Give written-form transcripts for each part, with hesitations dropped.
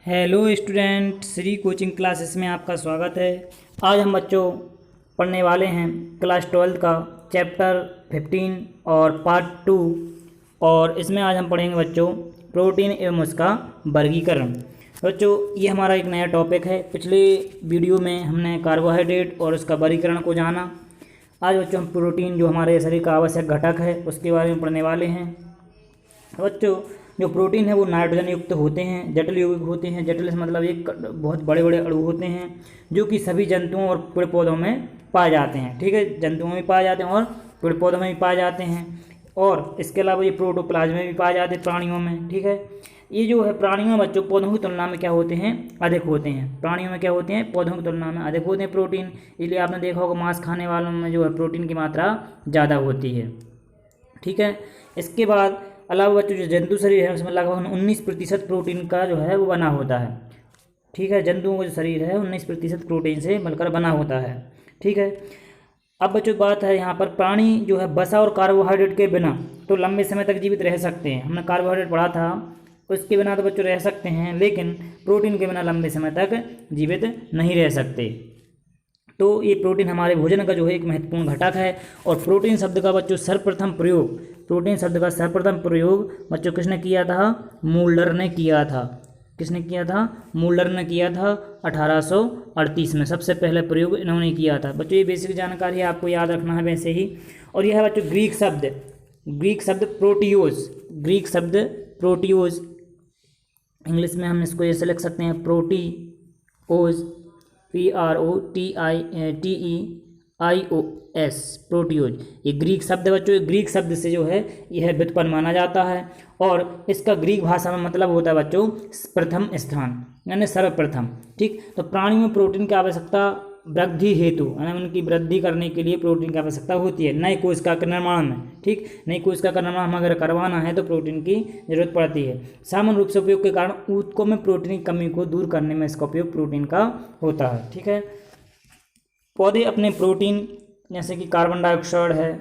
Hello student, Shri coaching classes में आपका स्वागत है। आज हम बच्चों पढ़ने वाले हैं क्लास 12 का चैप्टर 15 और पार्ट 2। और इसमें आज हम पढ़ेंगे बच्चों प्रोटीन एवं उसका वर्गीकरण। बच्चों ये हमारा एक नया टॉपिक है। पिछले वीडियो में हमने कार्बोहाइड्रेट और उसका वर्गीकरण को जाना। आज बच्चों हम प्रोटीन जो हमारे शरीर का आवश्यक घटक है उसके बारे में पढ़ने वाले हैं। बच्चों जो प्रोटीन है वो नाइट्रोजन युक्त होते हैं, जटिल यौगिक होते हैं। जटिल से मतलब एक बहुत बड़े बड़े अणु होते हैं जो कि सभी जंतुओं और पेड़ पौधों में पाए जाते हैं। ठीक है, जंतुओं में पाए जाते हैं और पेड़ पौधों में भी पाए जाते हैं। और इसके अलावा ये प्रोटोप्लाज्म में भी पाए जाते हैं, प्राणियों में। ठीक है, ये जो है प्राणियों में बच्चों पौधों की तुलना में क्या होते हैं, अधिक होते हैं। प्राणियों में क्या होते हैं, पौधों की तुलना में अधिक होते हैं प्रोटीन। इसलिए आपने देखा होगा मांस खाने वालों में जो है प्रोटीन की मात्रा ज़्यादा होती है। ठीक है, इसके बाद अलावा बच्चों जो जंतु शरीर है उसमें लगभग 19% प्रोटीन का जो है वो बना होता है। ठीक है, जंतुओं का जो शरीर है 19% प्रोटीन से मिलकर बना होता है। ठीक है, अब बच्चों बात है यहाँ पर प्राणी जो है वसा और कार्बोहाइड्रेट के बिना तो लंबे समय तक जीवित रह सकते हैं। हमने कार्बोहाइड्रेट पढ़ा था, उसके बिना तो बच्चों रह सकते हैं, लेकिन प्रोटीन के बिना लंबे समय तक जीवित नहीं रह सकते। तो ये प्रोटीन हमारे भोजन का जो है एक महत्वपूर्ण घटक है। और प्रोटीन शब्द का बच्चों सर्वप्रथम प्रयोग, प्रोटीन शब्द का सर्वप्रथम प्रयोग बच्चों किसने किया था, मूल्डर ने किया था। किसने किया था, मूल्डर ने किया था 1838 में सबसे पहले प्रयोग इन्होंने किया था। बच्चों ये बेसिक जानकारी आपको याद रखना है वैसे ही। और यह है बच्चों ग्रीक शब्द प्रोटियोज, ग्रीक शब्द प्रोटियोज, इंग्लिश में हम इसको ऐसे लिख सकते हैं प्रोटीओज, PROTEIOS, प्रोटियोज। ये ग्रीक शब्द बच्चों, ग्रीक शब्द से जो है यह व्युत्पन्न माना जाता है। और इसका ग्रीक भाषा में मतलब होता है बच्चों प्रथम स्थान, यानी सर्वप्रथम। ठीक, तो प्राणियों में प्रोटीन की आवश्यकता वृद्धि हेतु, यानी उनकी वृद्धि करने के लिए प्रोटीन की आवश्यकता होती है नए कोशिका के निर्माण में। ठीक, नई कोशिका का निर्माण हम अगर करवाना है तो प्रोटीन की जरूरत पड़ती है। सामान्य रूप से उपयोग के कारण ऊतकों में प्रोटीन की कमी को दूर करने में इसका उपयोग प्रोटीन का होता है। ठीक है, पौधे अपने प्रोटीन जैसे कि कार्बन डाइऑक्साइड है,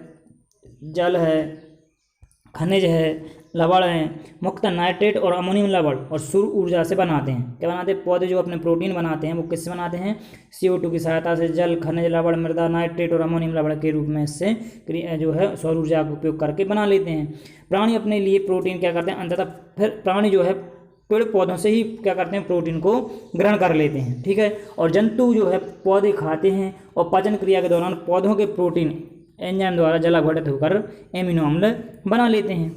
जल है, खनिज है, लवण है, मुख्यतः नाइट्रेट और अमोनियम लवण और सूर्य ऊर्जा से बनाते हैं। क्या बनाते हैं, पौधे जो अपने प्रोटीन बनाते हैं वो किससे बनाते हैं, CO2 की सहायता से। जल, खनिज, लवण, मृदा, नाइट्रेट और अमोनियम लवण के रूप में इससे जो है सौर ऊर्जा का उपयोग करके बना लेते हैं। प्राणी अपने लिए प्रोटीन क्या करते हैं, अंततः फिर प्राणी जो है पेड़ पौधों से ही क्या करते हैं, प्रोटीन को ग्रहण कर लेते हैं। ठीक है, और जंतु जो है पौधे खाते हैं और पाचन क्रिया के दौरान पौधों के प्रोटीन एंजाइम द्वारा जलाघटित होकर एमिनो अम्ल बना लेते हैं।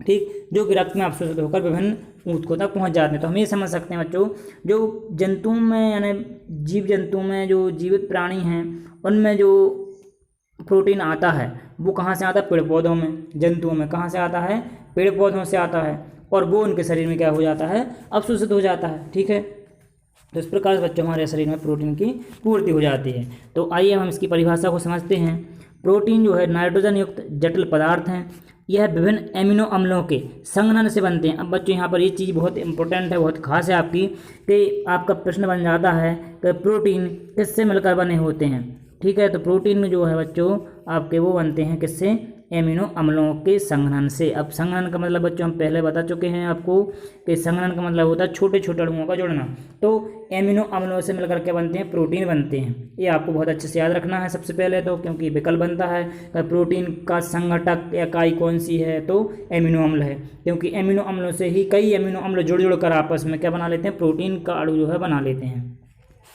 ठीक, जो कि रक्त में अवशोषित होकर विभिन्न ऊतकों तक पहुंच जाते हैं। तो हम ये समझ सकते हैं बच्चों, जो जंतुओं में यानी जीव जंतुओं में जो जीवित प्राणी हैं उनमें जो प्रोटीन आता है वो कहाँ से आता है, पेड़ पौधों में। जंतुओं में कहाँ से आता है, पेड़ पौधों से आता है, और वो उनके शरीर में क्या हो जाता है, अवशोषित हो जाता है। ठीक है, तो इस प्रकार से बच्चों हमारे शरीर में प्रोटीन की पूर्ति हो जाती है। तो आइए हम इसकी परिभाषा को समझते हैं। प्रोटीन जो है नाइट्रोजन युक्त जटिल पदार्थ हैं। यह विभिन्न एमिनो अम्लों के संघनन से बनते हैं। अब बच्चों यहाँ पर ये चीज़ बहुत इंपॉर्टेंट है, बहुत खास है आपकी, कि आपका प्रश्न बन जाता है कि प्रोटीन किससे मिलकर बने होते हैं। ठीक है, तो प्रोटीन में जो है बच्चों आपके वो बनते हैं किससे, एमिनो अम्लों के संघनन से। अब संघनन का मतलब बच्चों हम पहले बता चुके हैं आपको कि संघनन का मतलब होता है छोटे छोटे अणुओं का जुड़ना। तो एमिनो अम्लों से मिलकर के बनते हैं, प्रोटीन बनते हैं। ये आपको बहुत अच्छे से याद रखना है सबसे पहले तो, क्योंकि विकल्प बनता है कि प्रोटीन का संघटक इकाई कौन सी है, तो एमिनो अम्ल है। क्योंकि एमिनो अम्लों से ही कई एमिनो अम्ल जुड़ जुड़कर आपस में क्या बना लेते हैं, प्रोटीन का अणु जो है बना लेते हैं।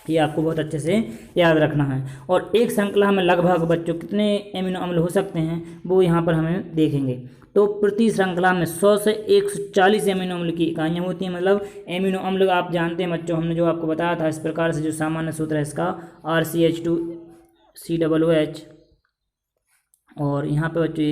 ये आपको बहुत अच्छे से याद रखना है। और एक श्रृंखला में लगभग बच्चों कितने एमिनो अम्ल हो सकते हैं वो यहाँ पर हमें देखेंगे। तो प्रति श्रृंखला में 100 से 140 एमिनो अम्ल की इकाइयाँ होती हैं। मतलब एमिनो अम्ल आप जानते हैं बच्चों, हमने जो आपको बताया था इस प्रकार से, जो सामान्य सूत्र है इसका RCH2 COOH, और यहाँ पे बच्चों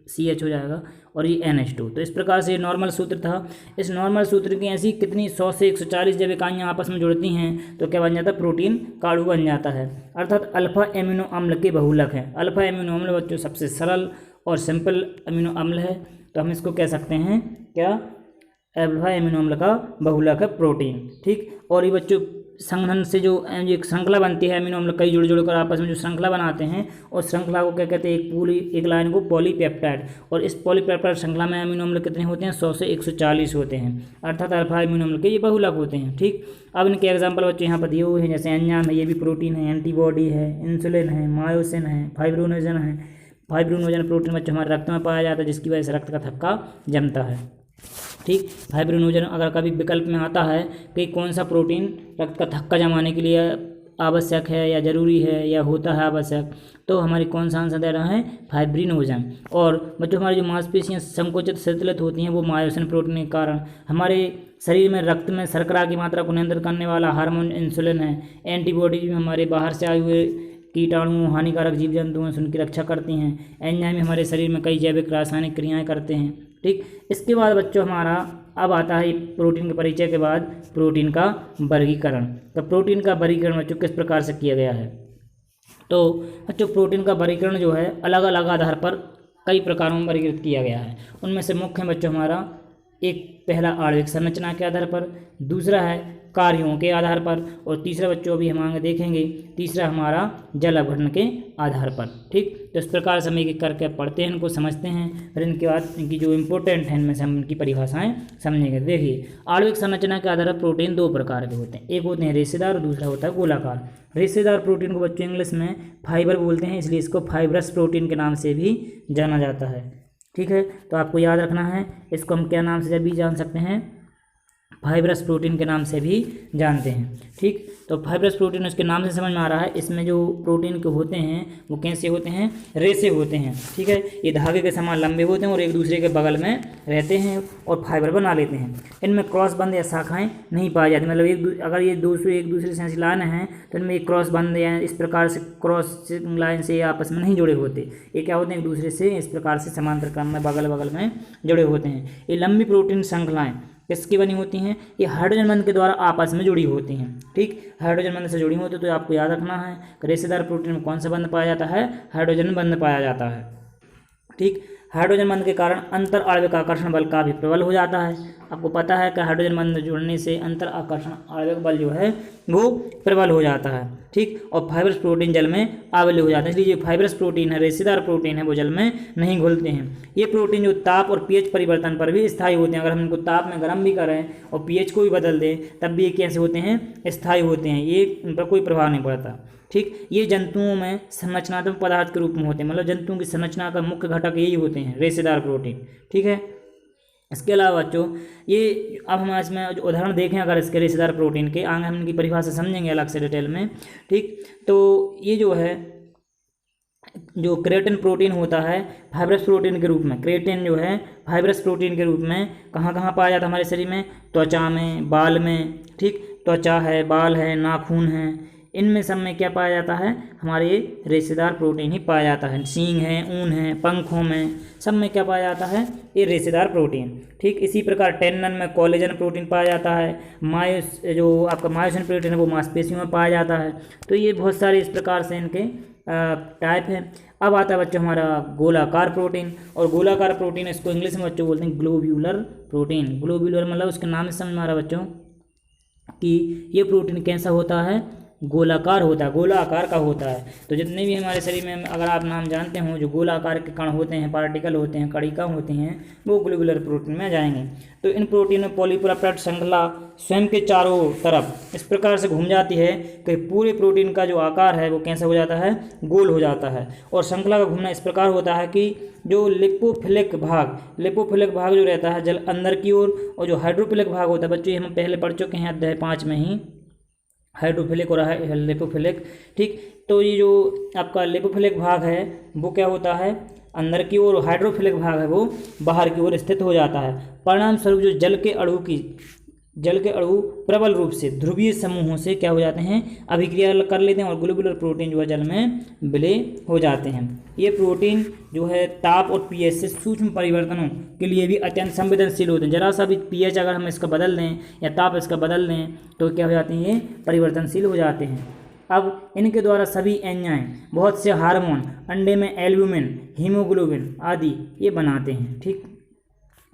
CH हो जाएगा और ये NH2। तो इस प्रकार से ये नॉर्मल सूत्र था। इस नॉर्मल सूत्र की ऐसी कितनी 100 से 140 जब इकाइयाँ आपस में जुड़ती हैं तो क्या बन जाता है, प्रोटीन का अणु बन जाता है। अर्थात अल्फा एमिनो अम्ल के बहुलक है। अल्फा एमिनो अम्ल बच्चों सबसे सरल और सिंपल अमीनो अम्ल है। तो हम इसको कह सकते हैं क्या, अल्फा एमिनो अम्ल का बहुलक है प्रोटीन। ठीक, और ये बच्चों संघनन से जो एक श्रृंखला बनती है, अमीनो अम्ल कई जुड़ जुड़ कर आपस में जो श्रृंखला बनाते हैं, उस श्रृंखला को क्या कहते हैं, एक लाइन को पॉलीपेप्टाइड। और इस पॉलीपेप्टाइड श्रृंखला में अमीनो अम्ल कितने होते हैं, 100 से 140 होते हैं, अर्थात अल्फा अमीनो अम्ल के ये बहुलक होते हैं। ठीक, अब इनके एग्जाम्पल बच्चों यहाँ पर दिए हुए हैं, जैसे एंजाइम है, ये भी प्रोटीन है, एंटीबॉडी है, इंसुलिन है, मायोसिन है, फाइब्रोनोजन है। फाइब्रोनोजन प्रोटीन बच्चों हमारे रक्त में पाया जाता है, जिसकी वजह से रक्त का थक्का जमता है। ठीक, फाइब्रोनोजन अगर कभी विकल्प में आता है कि कौन सा प्रोटीन रक्त का थक्का जमाने के लिए आवश्यक है या ज़रूरी है या होता है आवश्यक, तो हमारी कौन सा आंसर दे रहा है, फाइब्रिनोजन। और बच्चों हमारी जो मांसपेशियाँ संकुचित शिथिलित होती हैं वो मायोसिन प्रोटीन के कारण। हमारे शरीर में रक्त में शर्करा की मात्रा को नियंत्रित करने वाला हार्मोन इंसुलिन है। एंटीबॉडी भी हमारे बाहर से आए हुए कीटाणु, हानिकारक जीव जंतुओं से उनकी रक्षा करती हैं। एंजाइम हमारे शरीर में कई जैविक रासायनिक क्रियाएं करते हैं। ठीक, इसके बाद बच्चों हमारा अब आता है प्रोटीन के परिचय के बाद प्रोटीन का वर्गीकरण। तो प्रोटीन का वर्गीकरण बच्चों किस प्रकार से किया गया है, तो बच्चों प्रोटीन का वर्गीकरण जो है अलग अलग आधार पर कई प्रकारों में वर्गीकृत किया गया है। उनमें से मुख्य बच्चों हमारा एक पहला आणविक संरचना के आधार पर, दूसरा है कार्यों के आधार पर, और तीसरा बच्चों अभी हम आगे देखेंगे, तीसरा हमारा जल अपघटन के आधार पर। ठीक, तो इस प्रकार से हम एक एक करके पढ़ते हैं, इनको समझते हैं, फिर इनके बाद इनकी जो इम्पोर्टेंट है इनमें से हम इनकी परिभाषाएं समझेंगे। देखिए, आणविक संरचना के आधार पर प्रोटीन दो प्रकार के होते हैं, एक होते हैं रेशेदार और दूसरा होता है गोलाकार। रेशेदार प्रोटीन को बच्चों इंग्लिश में फाइबर बोलते हैं, इसलिए इसको फाइब्रस प्रोटीन के नाम से भी जाना जाता है। ठीक है, तो आपको याद रखना है, इसको हम क्या नाम से जब भी जान सकते हैं, फाइब्रस प्रोटीन के नाम से भी जानते हैं। ठीक, तो फाइब्रस प्रोटीन उसके नाम से समझ में आ रहा है, इसमें जो प्रोटीन के होते हैं वो कैसे होते हैं, रेशे होते हैं। ठीक है, ये धागे के समान लंबे होते हैं और एक दूसरे के बगल में रहते हैं और फाइबर बना लेते हैं। इनमें क्रॉस बंद या शाखाएं नहीं पाई जाती, मतलब अगर ये एक दूसरे से ऐसी लाइन है तो इनमें क्रॉस बंद या इस प्रकार से क्रॉस लाइन से आपस में नहीं जुड़े होते। ये क्या होते हैं, एक दूसरे से इस प्रकार से समांतर क्रम में बगल बगल में जुड़े होते हैं। ये लंबी प्रोटीन श्रृंखलाएं किसकी बनी होती हैं, ये हाइड्रोजन बंध के द्वारा आपस में जुड़ी होती हैं। ठीक, हाइड्रोजन बंध से जुड़ी होती है, तो आपको याद रखना है कि रेशेदार प्रोटीन में कौन सा बंध पाया जाता है, हाइड्रोजन बंध पाया जाता है। ठीक, हाइड्रोजन बंध के कारण अंतर आणविक आकर्षण बल काफी प्रबल हो जाता है। आपको पता है कि हाइड्रोजन बंध जुड़ने से अंतर आकर्षण आणविक बल जो है वो प्रबल हो जाता है। ठीक, और फाइब्रस प्रोटीन जल में आबद्ध हो जाते हैं, इसलिए जो फाइब्रस प्रोटीन है, रेशेदार प्रोटीन है, वो जल में नहीं घुलते हैं। ये प्रोटीन जो ताप और पीएच परिवर्तन पर भी स्थायी होते हैं, अगर हम इनको ताप में गर्म भी करें और पीएच को भी बदल दें तब भी ये कैसे होते हैं, स्थायी होते हैं, ये इन पर कोई प्रभाव नहीं पड़ता। ठीक, ये जंतुओं में संरचनात्मक पदार्थ के रूप में होते हैं, मतलब जंतुओं की संरचना का मुख्य घटक यही होते हैं, रेशेदार प्रोटीन। ठीक है, इसके अलावा बच्चों ये अब हम इसमें उदाहरण देखें अगर इसके रेशेदार प्रोटीन के, आगे हम इनकी परिभाषा समझेंगे अलग से डिटेल में। ठीक, तो ये जो है जो क्रेटिन प्रोटीन होता है फाइब्रस प्रोटीन के रूप में, क्रेटिन जो है फाइब्रस प्रोटीन के रूप में कहाँ कहाँ पाया जाता है हमारे शरीर में, त्वचा में, बाल में। ठीक, त्वचा है, बाल है, नाखून है, इनमें सब में क्या पाया जाता है, हमारे रेशेदार प्रोटीन ही पाया जाता है। सींग है, ऊन है, पंखों में, सब में क्या पाया जाता है, ये रेशेदार प्रोटीन। ठीक, इसी प्रकार टेंडन में कोलेजन प्रोटीन पाया जाता है। जो आपका मायोसिन प्रोटीन है वो मांसपेशियों में पाया जाता है। तो ये बहुत सारे इस प्रकार से इनके टाइप है। अब आता है बच्चों हमारा गोलाकार प्रोटीन, और गोलाकार प्रोटीन इसको इंग्लिश में बच्चों बोलते हैं ग्लोब्यूलर प्रोटीन। ग्लोब्यूलर मतलब उसके नाम से समझ में आ रहा है बच्चों कि ये प्रोटीन कैसा होता है, गोलाकार होता है, गोला आकार का होता है। तो जितने भी हमारे शरीर में अगर आप नाम जानते हो जो गोला आकार के कण होते हैं, पार्टिकल होते हैं, कणिका होती हैं, वो ग्लोबुलर प्रोटीन में जाएंगे। तो इन प्रोटीन में पॉलीपेप्टाइड श्रृंखला स्वयं के चारों तरफ इस प्रकार से घूम जाती है कि पूरे प्रोटीन का जो आकार है वो कैसा हो जाता है, गोल हो जाता है। और श्रृंखला का घूमना इस प्रकार होता है कि जो लिपोफिलिक भाग जो रहता है जल अंदर की ओर, और जो हाइड्रोफिलिक भाग होता है बच्चों ये हम पहले पढ़ चुके हैं अध्याय 5 में ही, हाइड्रोफिलिक और लिपोफिलिक। ठीक, तो ये जो आपका लिपोफिलिक भाग है वो क्या होता है, अंदर की ओर, हाइड्रोफिलिक भाग है वो बाहर की ओर स्थित हो जाता है। परिणाम स्वरूप जो जल के अणु प्रबल रूप से ध्रुवीय समूहों से क्या हो जाते हैं, अभिक्रिया कर लेते हैं और ग्लोबुलर प्रोटीन जो है जल में विलय हो जाते हैं। ये प्रोटीन जो है ताप और पीएच से सूक्ष्म परिवर्तनों के लिए भी अत्यंत संवेदनशील होते हैं। जरा सा भी पीएच अगर हम इसका बदल दें या ताप इसका बदल दें तो क्या हो जाते हैं, ये परिवर्तनशील हो जाते हैं। अब इनके द्वारा सभी एंजाइम, बहुत से हार्मोन, अंडे में एल्ब्यूमिन, हीमोग्लोबिन आदि ये बनाते हैं। ठीक,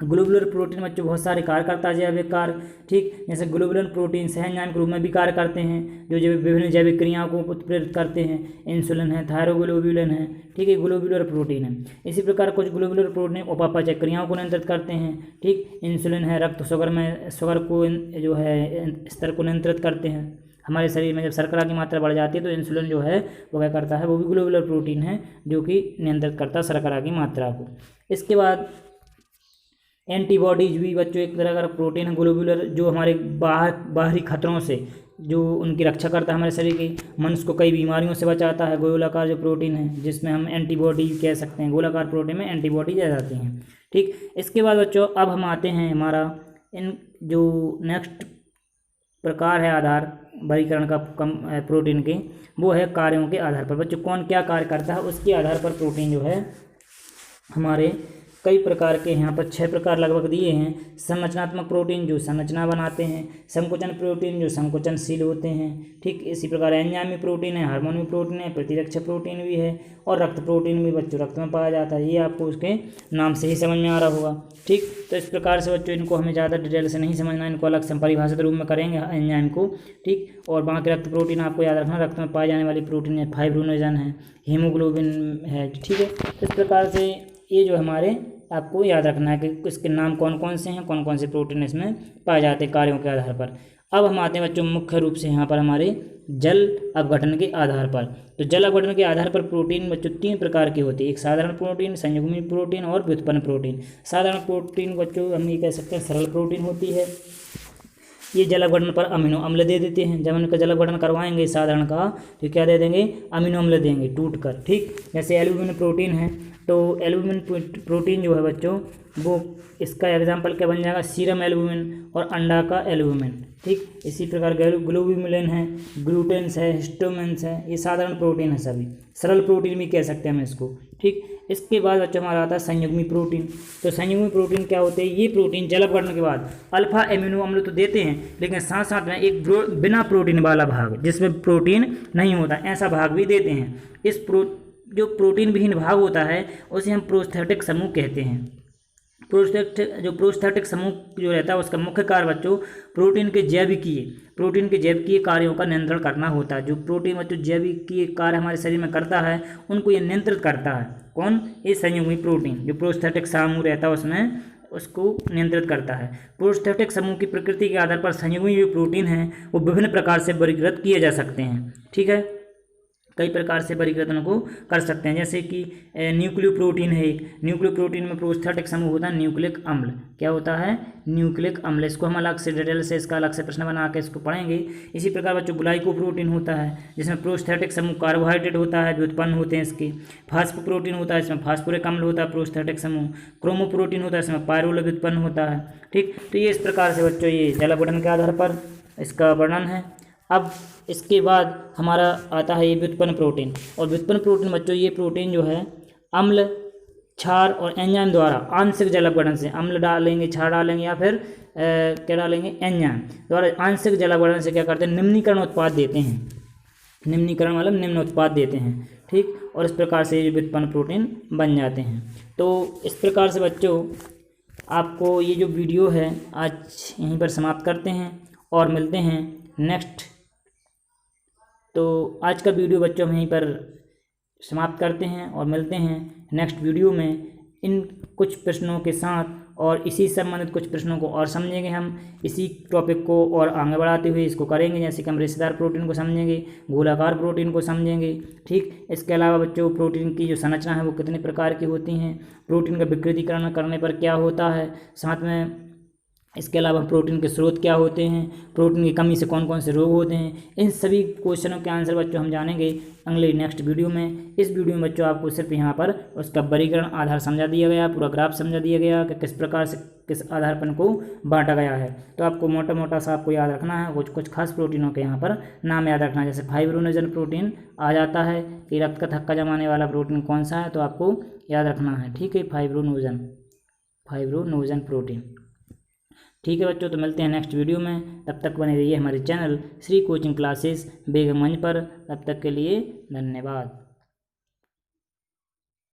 ग्लोबुलर प्रोटीन बच्चों बहुत सारे कार्य करता है जैविक कार्य, ठीक, जैसे ग्लोबुलर प्रोटीन सहएंजाइम के रूप में भी कार्य करते हैं जो विभिन्न जैविक क्रियाओं को उत्प्रेरित करते हैं। इंसुलिन है, थायरोग्लोबुलिन है, ठीक है, ग्लोबुलर प्रोटीन है। इसी प्रकार कुछ ग्लोबुलर प्रोटीन उपापचय क्रियाओं को नियंत्रित करते हैं, ठीक, इंसुलिन है रक्त शुगर को जो है स्तर को नियंत्रित करते हैं। हमारे शरीर में जब शर्करा की मात्रा बढ़ जाती है तो इंसुलिन जो है वो क्या करता है, वो भी ग्लोबुलर प्रोटीन है जो कि नियंत्रित करता है शर्करा की मात्रा को। इसके बाद एंटीबॉडीज भी बच्चों एक तरह का प्रोटीन है ग्लोबुलर, जो हमारे बाहरी खतरों से जो उनकी रक्षा करता है हमारे शरीर की, मनुष्य को कई बीमारियों से बचाता है। गोलाकार जो प्रोटीन है जिसमें हम एंटीबॉडी कह सकते हैं, गोलाकार प्रोटीन में एंटीबॉडी आ जाती हैं, ठीक। इसके बाद बच्चों अब हम आते हैं हमारा इन जो नेक्स्ट प्रकार है आधार वर्गीकरण का प्रोटीन के, वो है कार्यों के आधार पर। बच्चों कौन क्या कार्य करता है उसके आधार पर प्रोटीन जो है हमारे कई प्रकार के यहाँ पर 6 प्रकार लगभग दिए हैं। संरचनात्मक प्रोटीन जो संरचना बनाते हैं, संकुचन प्रोटीन जो संकुचनशील होते हैं, ठीक। इसी प्रकार एंजाइमी प्रोटीन है, हार्मोनी प्रोटीन है, प्रतिरक्षक प्रोटीन भी है और रक्त प्रोटीन भी बच्चों रक्त में पाया जाता है। ये आपको उसके नाम से ही समझ में आ रहा होगा, ठीक। तो इस प्रकार से बच्चों इनको हमें ज़्यादा डिटेल से नहीं समझना, इनको अलग से परिभाषित रूप में करेंगे एंजाइम को, ठीक। और बाकी रक्त प्रोटीन आपको याद रखना, रक्त में पाए जाने वाली प्रोटीन है, फाइब्रोनोजन है, हीमोग्लोबिन है, ठीक है। इस प्रकार से ये जो हमारे आपको याद रखना है कि इसके नाम कौन कौन से हैं, कौन कौन से प्रोटीन इसमें पाए जाते हैं कार्यों के आधार पर। अब हम आते हैं बच्चों मुख्य रूप से यहाँ पर हमारे जल अपघटन के आधार पर। तो जल अपघटन के आधार पर प्रोटीन बच्चों 3 प्रकार के होते हैं, एक साधारण प्रोटीन, संयुग्मी प्रोटीन और व्युत्पन्न प्रोटीन। साधारण प्रोटीन बच्चों हम ये कह सकते हैं सरल प्रोटीन होती है, ये जल अपघटन पर अमीनो अम्ल दे देते हैं। जब उनका जल अपघटन करवाएंगे साधारण का तो क्या दे देंगे, अमीनो अम्ल देंगे टूट कर, ठीक। जैसे एल्ब्यूमिन प्रोटीन है तो एल्ब्यूमिन प्रोटीन जो है बच्चों वो इसका एग्जाम्पल क्या बन जाएगा, सीरम एल्ब्यूमिन और अंडा का एल्ब्यूमिन, ठीक। इसी प्रकार ग्लोब्यूमिन है, ग्लूटेन्स है, हिस्टोमेंस है, ये साधारण प्रोटीन है सभी, सरल प्रोटीन भी कह सकते हैं हम इसको, ठीक। इसके बाद बच्चों हमारा आता है संयुग्मी प्रोटीन। तो संयुग्मी प्रोटीन क्या होते हैं, ये प्रोटीन जल अपघटन के बाद अल्फा एमिनो अम्ल तो देते हैं लेकिन साथ साथ में एक बिना प्रोटीन वाला भाग जिसमें प्रोटीन नहीं होता ऐसा भाग भी देते हैं। इस जो प्रोटीन विहीन भाग होता है उसे हम प्रोस्थेटिक समूह कहते हैं। प्रोस्थेटिक समूह जो रहता है उसका मुख्य कार्य बच्चों प्रोटीन के जैविकीय कार्यों का नियंत्रण करना होता है। जो प्रोटीन बच्चों जैविकीय कार्य हमारे शरीर में करता है उनको ये नियंत्रित करता है। कौन, ये संयुग्मी प्रोटीन जो प्रोस्थेटिक समूह रहता है उसमें उसको नियंत्रित करता है। प्रोस्थेटिक समूह की प्रकृति के आधार पर संयुग्मी जो प्रोटीन है वो विभिन्न प्रकार से वर्गीकृत किए जा सकते हैं, ठीक है, कई प्रकार से वर्गीकृत उनको कर सकते हैं। जैसे कि न्यूक्लियो प्रोटीन है एक, न्यूक्लियो प्रोटीन में प्रोस्थेटिक समूह होता है न्यूक्लिक अम्ल। क्या होता है, न्यूक्लिक अम्ल। इसको हम अलग से डिटेल से इसका अलग से प्रश्न बना के इसको पढ़ेंगे। इसी प्रकार बच्चों ग्लाइको प्रोटीन होता है जिसमें प्रोस्थेटिक समूह कार्बोहाइड्रेट होता है जो उत्पन्न होते हैं इसके। फास्फो प्रोटीन होता है इसमें फास्फोरिक अम्ल होता है प्रोस्थेटिक समूह। क्रोमो प्रोटीन होता है इसमें पायरुवेट उत्पन्न होता है, ठीक। तो ये इस प्रकार से बच्चों ये जल अपघटन के आधार पर इसका वर्णन है। अब इसके बाद हमारा आता है ये व्युत्पन्न प्रोटीन। और व्युत्पन्न प्रोटीन बच्चों ये प्रोटीन जो है अम्ल, क्षार और एंजाइम द्वारा आंशिक जल अपघटन से, अम्ल डालेंगे, क्षार डालेंगे या फिर क्या डालेंगे, एंजाइम द्वारा आंशिक जल अपघटन से क्या करते हैं, निम्नीकरण उत्पाद देते हैं। निम्नीकरण मतलब निम्न उत्पाद देते हैं, ठीक। और इस प्रकार से ये व्युत्पन्न प्रोटीन बन जाते हैं। तो इस प्रकार से बच्चों आपको ये जो वीडियो है आज यहीं पर समाप्त करते हैं और मिलते हैं नेक्स्ट। तो आज का वीडियो बच्चों हम यहीं पर समाप्त करते हैं और मिलते हैं नेक्स्ट वीडियो में इन कुछ प्रश्नों के साथ, और इसी संबंधित कुछ प्रश्नों को और समझेंगे हम। इसी टॉपिक को और आगे बढ़ाते हुए इसको करेंगे, जैसे कि हम रेशेदार प्रोटीन को समझेंगे, गोलाकार प्रोटीन को समझेंगे, ठीक। इसके अलावा बच्चों प्रोटीन की जो संरचना है वो कितने प्रकार की होती हैं, प्रोटीन का विकृतीकरण करने पर क्या होता है, साथ में इसके अलावा प्रोटीन के स्रोत क्या होते हैं, प्रोटीन की कमी से कौन कौन से रोग होते हैं, इन सभी क्वेश्चनों के आंसर बच्चों हम जानेंगे अगले नेक्स्ट वीडियो में। इस वीडियो में बच्चों आपको सिर्फ यहाँ पर उसका वर्गीकरण आधार समझा दिया गया, पूरा ग्राफ समझा दिया गया कि किस प्रकार से किस आधार पर इनको बांटा गया है। तो आपको मोटा मोटा सा आपको याद रखना है, कुछ खास प्रोटीनों के यहाँ पर नाम याद रखना है। जैसे फाइब्रोनोजन प्रोटीन आ जाता है कि रक्त का थक्का जमाने वाला प्रोटीन कौन सा है, तो आपको याद रखना है, ठीक है, फाइब्रोनोजन प्रोटीन, ठीक है बच्चों। तो मिलते हैं नेक्स्ट वीडियो में, तब तक बने रहिए हमारे चैनल श्री कोचिंग क्लासेस बेगम मंच पर। तब तक के लिए धन्यवाद।